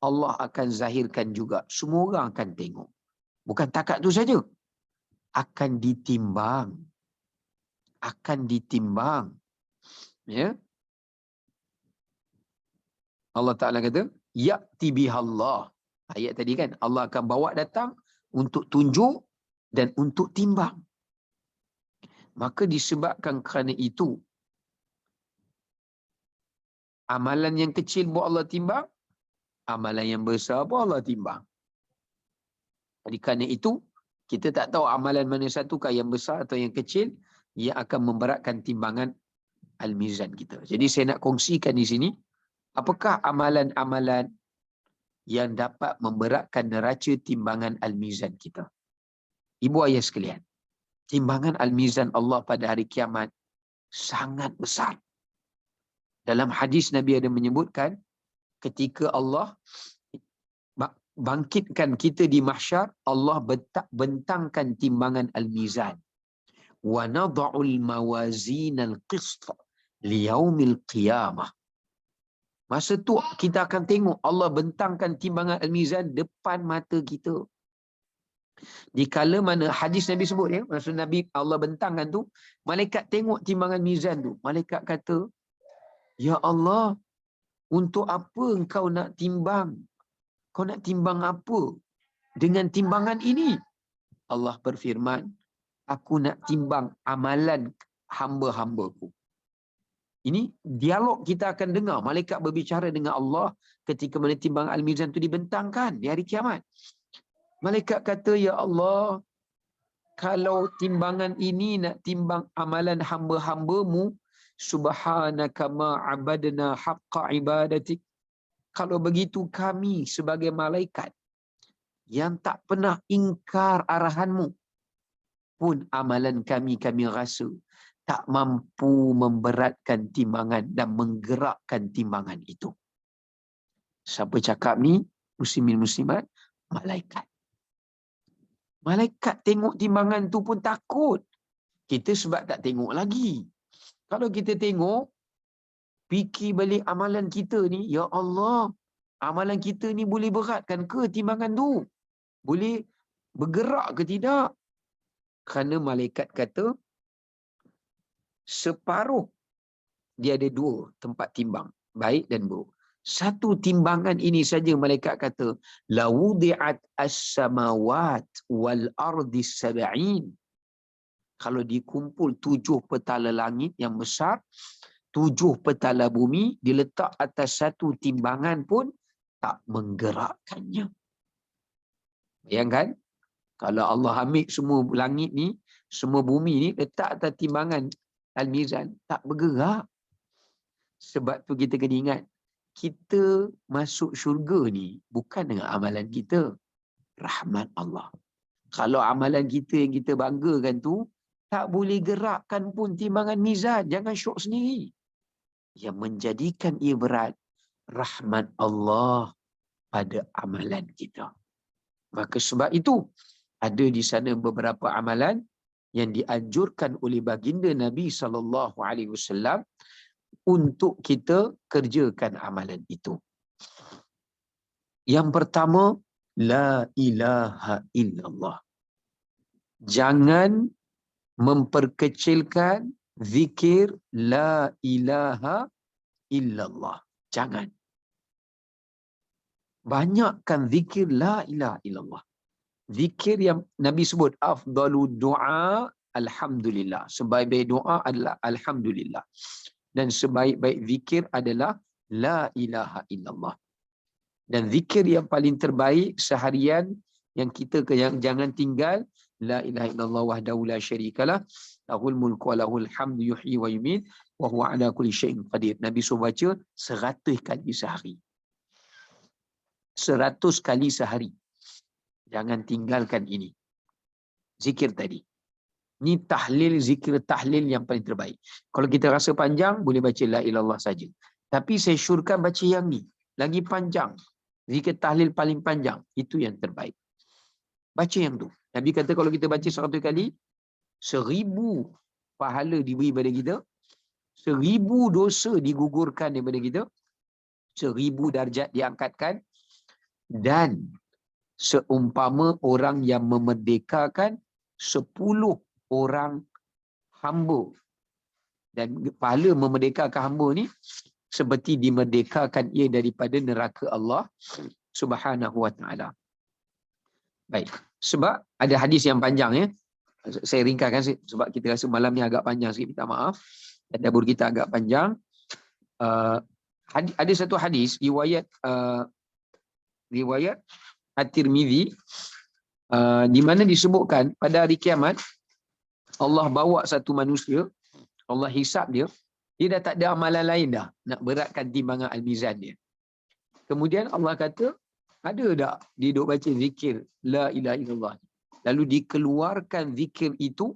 Allah akan zahirkan juga. Semua orang akan tengok. Bukan takat tu saja. Akan ditimbang. Akan ditimbang. Ya. Allah Ta'ala kata, ya'ti bihallah. Ayat tadi kan, Allah akan bawa datang untuk tunjuk dan untuk timbang. Maka disebabkan kerana itu, amalan yang kecil pun Allah timbang, amalan yang besar pun Allah timbang. Jadi kerana itu, kita tak tahu amalan mana satukah yang besar atau yang kecil, yang akan memberatkan timbangan al-mizan kita. Jadi saya nak kongsikan di sini, apakah amalan-amalan yang dapat memberatkan neraca timbangan al-mizan kita. Ibu ayah sekalian, timbangan al-mizan Allah pada hari kiamat sangat besar. Dalam hadis Nabi ada menyebutkan, ketika Allah bangkitkan kita di mahsyar, Allah bentangkan timbangan al-mizan. Wa nada'ul mawazin al-qist liyaumil qiyamah. Masa tu kita akan tengok Allah bentangkan timbangan al-mizan depan mata kita. Di kala mana hadis Nabi sebut ya, maksud Nabi Allah bentangkan tu, malaikat tengok timbangan mizan tu. Malaikat kata, ya Allah, untuk apa engkau nak timbang? Kau nak timbang apa dengan timbangan ini? Allah berfirman, aku nak timbang amalan hamba-hambaku. Ini dialog kita akan dengar. Malaikat berbicara dengan Allah ketika mana timbang al-mizan itu dibentangkan di hari kiamat. Malaikat kata, ya Allah, kalau timbangan ini nak timbang amalan hamba-hambamu, subhanaka ma abadna haqqa ibadatik. Kalau begitu kami sebagai malaikat yang tak pernah ingkar arahanmu pun amalan kami rasa tak mampu memberatkan timbangan dan menggerakkan timbangan itu. Siapa cakap ni? Muslimin muslimat, malaikat. Malaikat tengok timbangan tu pun takut. Kita sebab tak tengok lagi. Kalau kita tengok, fikir balik amalan kita ni, ya Allah, amalan kita ni boleh beratkan ke timbangan tu? Boleh bergerak ke tidak? Kerana malaikat kata, separuh dia ada dua tempat timbang, baik dan buruk. Satu timbangan ini saja malaikat kata, la wudi'at as-samawat wal ardi sab'in. Kalau dikumpul 7 petala langit yang besar, 7 petala bumi diletak atas satu timbangan pun tak menggerakkannya. Bayangkan, kalau Allah ambil semua langit ni, semua bumi ni letak atas timbangan al-mizan, tak bergerak. Sebab tu kita kena ingat, kita masuk syurga ni bukan dengan amalan kita, rahmat Allah. Kalau amalan kita yang kita banggakan tu tak boleh gerakkan pun timbangan mizan, jangan syok sendiri. Yang menjadikan ia berat, rahmat Allah pada amalan kita. Maka sebab itu ada di sana beberapa amalan yang dianjurkan oleh baginda Nabi SAW untuk kita kerjakan amalan itu. Yang pertama, la ilaha illallah. Jangan memperkecilkan zikir la ilaha illallah. Jangan. Banyakkan zikir la ilaha illallah. Zikir yang Nabi sebut, afdalu doa alhamdulillah. Sebaik-baik doa adalah alhamdulillah. Dan sebaik-baik zikir adalah la ilaha illallah. Dan zikir yang paling terbaik seharian yang kita jangan tinggal, la ilaha illallah wahdahu la syarikalah, lahul mulku wa lahul hamdu yuhyi wa yumiit wa huwa ala kulli syai'in qadir. Nabi suruh baca 100 kali sehari. 100 kali sehari. Jangan tinggalkan ini. Zikir tadi. Ni tahlil, zikir tahlil yang paling terbaik. Kalau kita rasa panjang, boleh baca la ilallah saja. Tapi saya syurkan baca yang ni. Lagi panjang. Zikir tahlil paling panjang. Itu yang terbaik. Baca yang tu. Nabi kata kalau kita baca 100 kali, 1000 pahala diberi pada kita. 1000 dosa digugurkan daripada kita. 1000 darjat diangkatkan. Dan seumpama orang yang memerdekakan 10 orang hamba. Dan pahala memerdekakan hamba ni seperti dimerdekakan ia daripada neraka Allah Subhanahu wa taala. Baik. Sebab ada hadis yang panjang ya. Saya ringkaskan sebab kita rasa malam ni agak panjang sikit, minta maaf. Tadabbur kita agak panjang. Ada satu hadis riwayat At-Tirmizi di mana disebutkan pada hari kiamat Allah bawa satu manusia, Allah hisap dia, dia dah tak ada amalan lain dah nak beratkan timbangan al-mizan dia. Kemudian Allah kata, ada tak dia duk baca zikir la ilaha illallah, lalu dikeluarkan zikir itu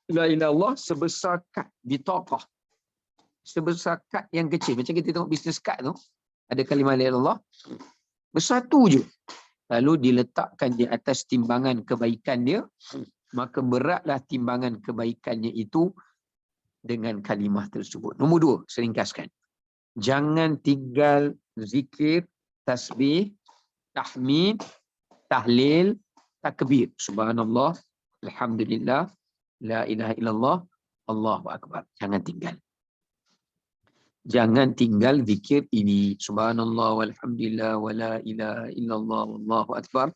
la ilaha illallah sebesar kad bitaqah, sebesar kad yang kecil. Macam kita tengok bisnes kad tu, ada kalimah la ilaha illallah besar tu je, lalu diletakkan di atas timbangan kebaikan dia, maka beratlah timbangan kebaikannya itu dengan kalimah tersebut. Nombor 2, saya ringkaskan. Jangan tinggal zikir, tasbih, tahmid, tahlil, takbir. Subhanallah, alhamdulillah, la ilaha illallah, Allahu akbar. Jangan tinggal. Jangan tinggal zikir ini. Subhanallah walhamdulillah wa la ilaha illallah wallahu akbar.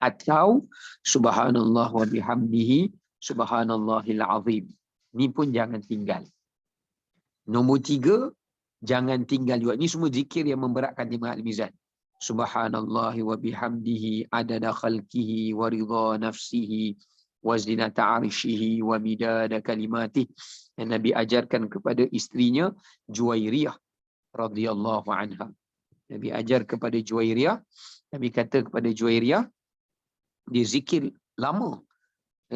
Atau subhanallah wa bihamdihi subhanallahil azim. Ni pun jangan tinggal. Nombor 3, jangan tinggal juga. Ni semua zikir yang memberatkan timbangan al-mizan. Subhanallah wa bihamdihi adada khalqihi wa ridha nafsihi wa zinata arshihi wa midada kalimatih. Yang Nabi ajarkan kepada isterinya Juwairiyah radhiyallahu anha. Nabi ajar kepada Juwairiyah, Nabi kata kepada Juwairiyah, dia zikir lama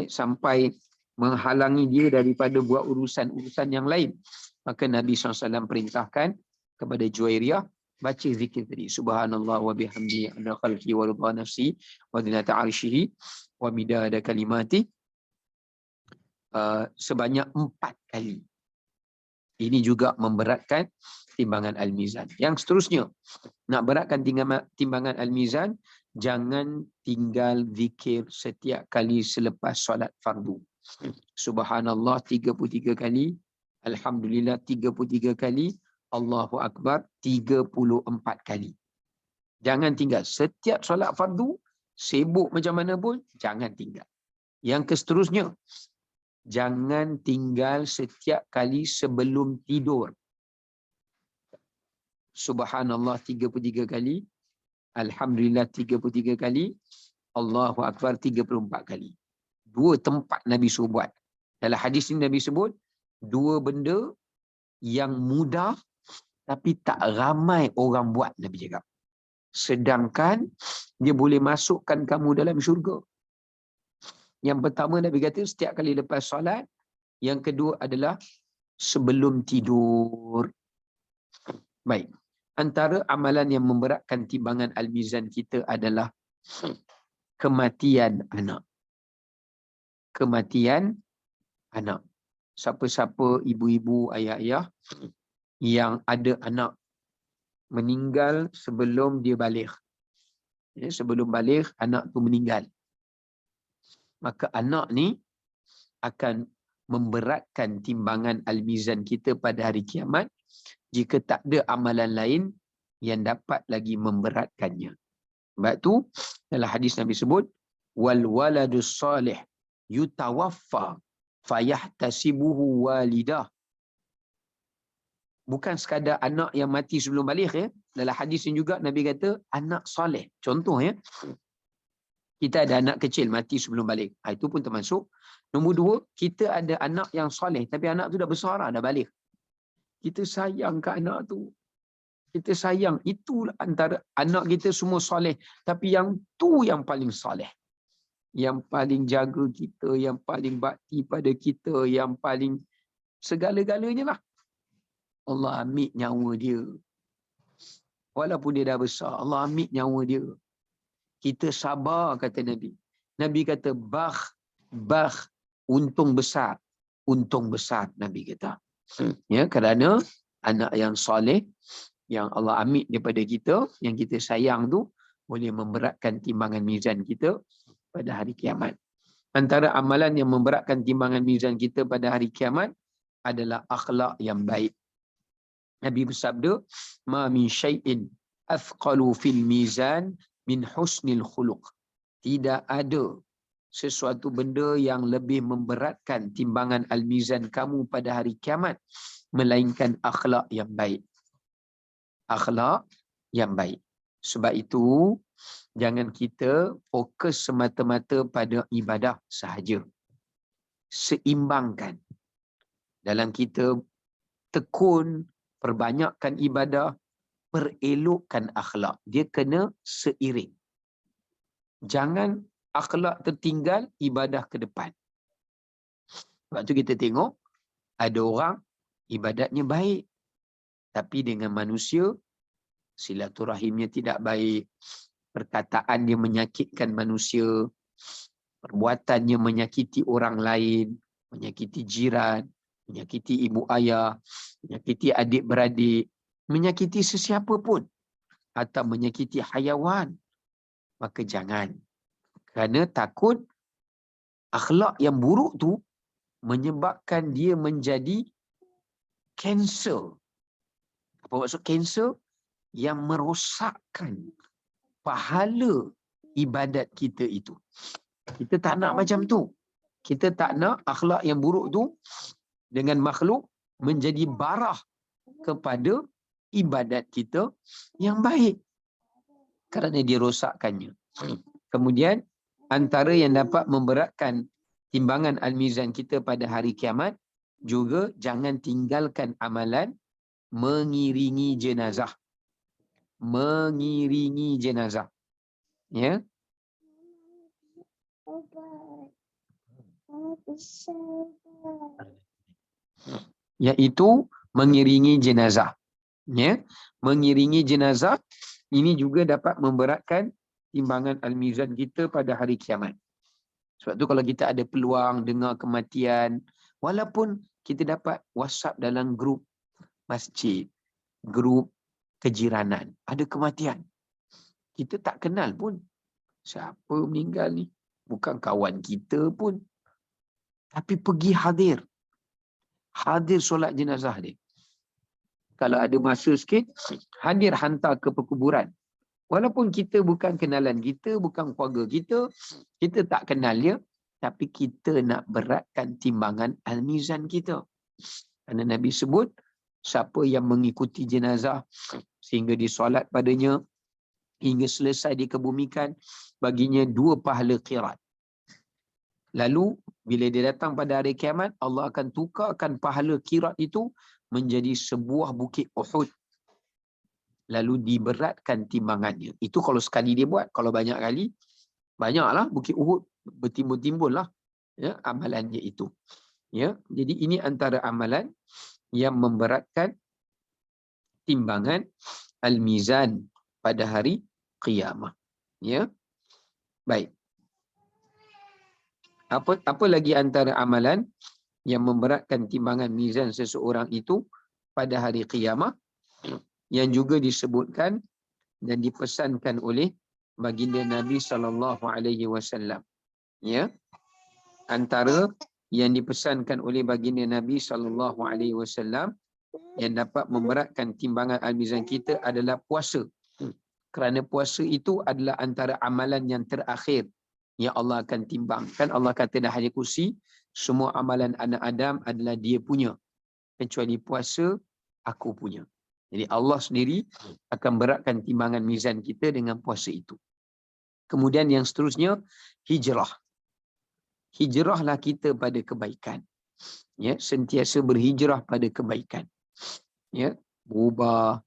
sampai menghalangi dia daripada buat urusan-urusan yang lain. Maka Nabi SAW perintahkan kepada Juwairiyah, baca zikir tadi. Subhanallah wa bihamdihi adada khalqi wa ridha nafsi wa zinata arshihi wa midada kalimati sebanyak 4 kali. Ini juga memberatkan timbangan al-mizan. Yang seterusnya, nak beratkan timbangan al-mizan, jangan tinggal zikir setiap kali selepas solat fardu. Subhanallah 33 kali, alhamdulillah 33 kali, Allahu akbar 34 kali. Jangan tinggal. Setiap solat fardu, sibuk macam mana pun, jangan tinggal. Yang seterusnya, jangan tinggal setiap kali sebelum tidur. Subhanallah 33 kali, alhamdulillah 33 kali, Allahu akbar 34 kali. 2 tempat Nabi suruh buat. Dalam hadis ini Nabi sebut 2 benda yang mudah tapi tak ramai orang buat, Nabi cakap. Sedangkan dia boleh masukkan kamu dalam syurga. Yang pertama Nabi kata setiap kali lepas solat. Yang kedua adalah sebelum tidur. Baik. Antara amalan yang memberatkan timbangan al-mizan kita adalah kematian anak. Kematian anak. Siapa-siapa ibu-ibu, ayah-ayah yang ada anak meninggal sebelum dia baligh. Ya, sebelum baligh anak tu meninggal. Maka anak ni akan memberatkan timbangan al-mizan kita pada hari kiamat jika tak ada amalan lain yang dapat lagi memberatkannya. Sebab tu dalam hadis Nabi sebut wal waladus salih yutawaffa fayahtasibuhu walidah. Bukan sekadar anak yang mati sebelum baligh ya. Dalam hadis ini juga Nabi kata anak soleh. Contoh ya. Kita ada anak kecil mati sebelum baligh. Itu pun termasuk. Nombor 2, kita ada anak yang soleh tapi anak tu dah besar dah baligh. Kita sayang ke anak tu. Kita sayang. Itulah antara anak kita semua soleh. Tapi yang tu yang paling soleh. Yang paling jaga kita, yang paling bakti pada kita, yang paling segala-galanya lah. Allah ambil nyawa dia. Walaupun dia dah besar, Allah ambil nyawa dia. Kita sabar, kata Nabi. Nabi kata, bah, untung besar. Untung besar, Nabi kata. Ya, kerana anak yang soleh, yang Allah ambil daripada kita, yang kita sayang tu, boleh memberatkan timbangan mizan kita pada hari kiamat. Antara amalan yang memberatkan timbangan mizan kita pada hari kiamat adalah akhlak yang baik. Nabi bersabda, ma min syai'in athqalu fil mizan min husnil khuluq. Tidak ada sesuatu benda yang lebih memberatkan timbangan al-mizan kamu pada hari kiamat melainkan akhlak yang baik. Akhlak yang baik. Sebab itu jangan kita fokus semata-mata pada ibadah sahaja. Seimbangkan. Dalam kita tekun, perbanyakkan ibadah, perelokkan akhlak. Dia kena seiring. Jangan akhlak tertinggal, ibadah ke depan. Sebab tu kita tengok, ada orang ibadatnya baik. Tapi dengan manusia, silaturahimnya tidak baik. Perkataan dia menyakitkan manusia. Perbuatannya menyakiti orang lain. Menyakiti jiran. Menyakiti ibu ayah. Menyakiti adik-beradik. Menyakiti sesiapa pun. Atau menyakiti hayawan. Maka jangan. Kerana takut akhlak yang buruk tu menyebabkan dia menjadi kanser. Apa maksud kanser? Yang merosakkan pahala ibadat kita itu. Kita tak nak macam tu. Kita tak nak akhlak yang buruk tu dengan makhluk menjadi barah kepada ibadat kita yang baik. Kerana dia rosakkannya. Kemudian antara yang dapat memberatkan timbangan al-mizan kita pada hari kiamat, juga jangan tinggalkan amalan mengiringi jenazah. Mengiringi jenazah. Ya. Iaitu mengiringi jenazah. Ya. Mengiringi jenazah ini juga dapat memberatkan timbangan al-mizan kita pada hari kiamat. Sebab tu kalau kita ada peluang dengar kematian, walaupun kita dapat WhatsApp dalam grup masjid, grup kejiranan, ada kematian. Kita tak kenal pun. Siapa meninggal ni? Bukan kawan kita pun. Tapi pergi hadir. Hadir solat jenazah dia. Kalau ada masa sikit, hadir hantar ke perkuburan. Walaupun kita bukan kenalan kita, bukan keluarga kita, kita tak kenal dia, tapi kita nak beratkan timbangan al-mizan kita. Kerana Nabi sebut, siapa yang mengikuti jenazah sehingga disolat padanya, hingga selesai dikebumikan, baginya 2 pahala qirat. Lalu, bila dia datang pada hari kiamat, Allah akan tukarkan pahala qirat itu menjadi sebuah bukit Uhud. Lalu diberatkan timbangannya. Itu kalau sekali dia buat. Kalau banyak kali, banyaklah bukit Uhud bertimbul-timbul lah, ya, amalannya itu. Ya, jadi ini antara amalan yang memberatkan timbangan al-mizan pada hari qiyamah. Ya. Baik. Apa lagi antara amalan yang memberatkan timbangan mizan seseorang itu pada hari qiyamah yang juga disebutkan dan dipesankan oleh baginda Nabi SAW. Ya. Antara yang dipesankan oleh baginda Nabi SAW yang dapat memberatkan timbangan al-mizan kita adalah puasa. Kerana puasa itu adalah antara amalan yang terakhir yang Allah akan timbang. Kan Allah kata dah hadis kursi, semua amalan anak Adam adalah dia punya. Kecuali puasa, aku punya. Jadi Allah sendiri akan beratkan timbangan mizan kita dengan puasa itu. Kemudian yang seterusnya, hijrah. Hijrahlah kita pada kebaikan. Ya, sentiasa berhijrah pada kebaikan. Ya, berubah,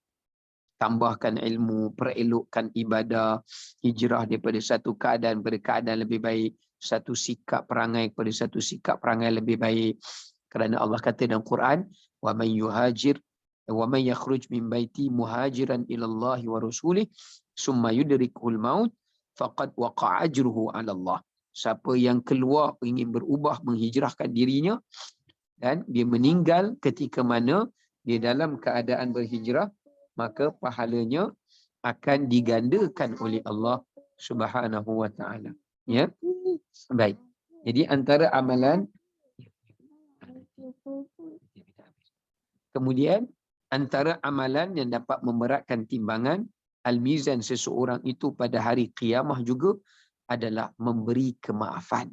tambahkan ilmu, perelokkan ibadah, hijrah daripada satu keadaan pada keadaan lebih baik, satu sikap perangai kepada satu sikap perangai lebih baik. Kerana Allah kata dalam Quran, wa man yuhajir wa man yakhruj min baiti muhajiran ila Allah wa rasulih summa yudrikul maut faqad waqa'a ajruhu 'ala Allah. Siapa yang keluar ingin berubah menghijrahkan dirinya dan dia meninggal ketika mana dia dalam keadaan berhijrah, maka pahalanya akan digandakan oleh Allah Subhanahu wa taala. Ya. Baik. Jadi antara amalan, kemudian antara amalan yang dapat memberatkan timbangan al-mizan seseorang itu pada hari qiyamah juga adalah memberi kemaafan.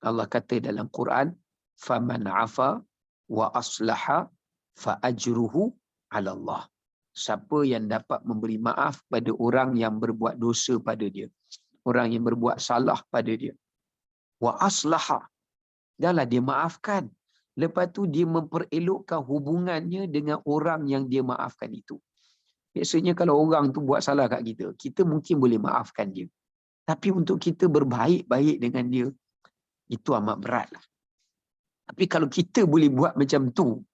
Allah kata dalam Quran, faman afa wa aslaha fa ajruhu 'ala Allah. Siapa yang dapat memberi maaf pada orang yang berbuat dosa pada dia, orang yang berbuat salah pada dia, wa aslaha, dahlah dia maafkan, lepas tu dia memperelokkan hubungannya dengan orang yang dia maafkan itu. Biasanya kalau orang tu buat salah kat kita, kita mungkin boleh maafkan dia, tapi untuk kita berbaik-baik dengan dia, itu amat beratlah. Tapi kalau kita boleh buat macam tu,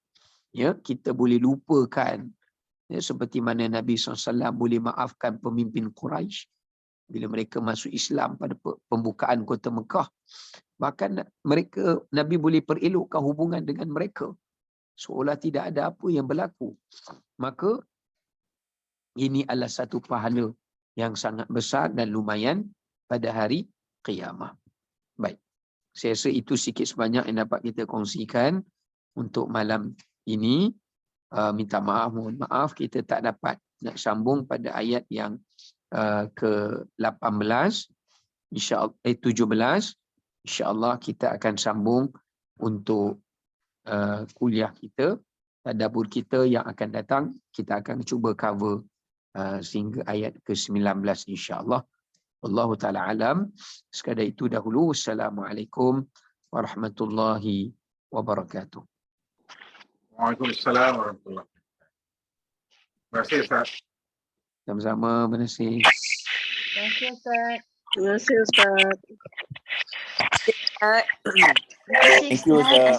ya, kita boleh lupakan, ya, seperti mana Nabi SAW boleh maafkan pemimpin Quraisy bila mereka masuk Islam pada pembukaan kota Mekah. Bahkan mereka, Nabi boleh perelokkan hubungan dengan mereka seolah tidak ada apa yang berlaku. Maka ini adalah satu pahala yang sangat besar dan lumayan pada hari qiyamah. Baik. Saya rasa itu sikit sebanyak yang dapat kita kongsikan untuk malam ini. Minta maaf, mohon maaf kita tak dapat nak sambung pada ayat yang ke-18, insya-Allah 17. Insya-Allah kita akan sambung untuk kuliah kita, tadabbur kita yang akan datang. Kita akan cuba cover sehingga ayat ke-19 insya-Allah. Wallahu taala alam. Sekadar itu dahulu. Assalamualaikum warahmatullahi wabarakatuh. Waalaikumsalam warahmatullahi wabarakatuh. Terima kasih Ustaz. Sama-sama, terima kasih. Terima kasih Ustaz. Terima kasih Ustaz. Terima kasih Thank you, Ustaz.